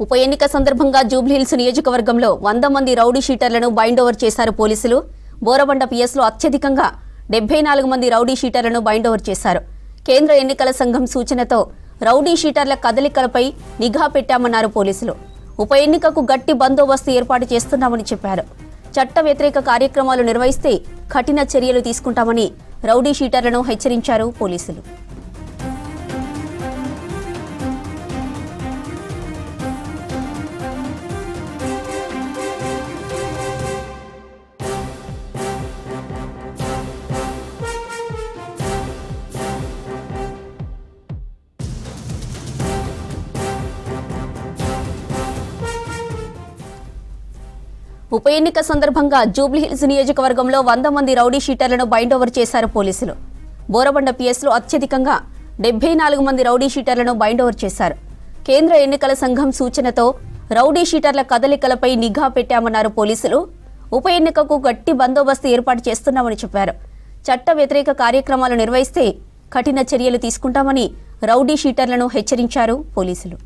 ఉప ఎన్నిక సందర్భంగా జూబ్లీహిల్స్ నియోజకవర్గంలో 100 మంది రౌడీ షీటర్లను బైండ్ ఓవర్ చేశారు పోలీసులు. బోరబండ పిఎస్లో అత్యధికంగా 74 మంది రౌడీ షీటర్లను బైండ్ ఓవర్ చేశారు. కేంద్ర ఎన్నికల సంఘం సూచనతో రౌడీ షీటర్ల కదలికలపై నిఘా పెట్టామన్నారు పోలీసులు. ఉప ఎన్నికకు గట్టి బందోబస్తు ఏర్పాటు చేస్తున్నామని చెప్పారు. చట్ట వ్యతిరేక కార్యక్రమాలు నిర్వహిస్తే కఠిన చర్యలు తీసుకుంటామని రౌడీ షీటర్లను హెచ్చరించారు పోలీసులు. ఉప ఎన్నిక సందర్భంగా జూబ్లీహిల్స్ నియోజకవర్గంలో 100 మంది రౌడీ షీటర్లను బైండ్ ఓవర్ చేశారు పోలీసులు. బోరబండ పిఎస్లో అత్యధికంగా 74 మంది రౌడీ షీటర్లను బైండ్ ఓవర్ చేశారు. కేంద్ర ఎన్నికల సంఘం సూచనతో రౌడీ షీటర్ల కదలికలపై నిఘా పెట్టామన్నారు పోలీసులు. ఉప ఎన్నికకు గట్టి బందోబస్తు ఏర్పాటు చేస్తున్నామని చెప్పారు. చట్ట వ్యతిరేక కార్యక్రమాలు నిర్వహిస్తే కఠిన చర్యలు తీసుకుంటామని రౌడీ షీటర్లను హెచ్చరించారు పోలీసులు.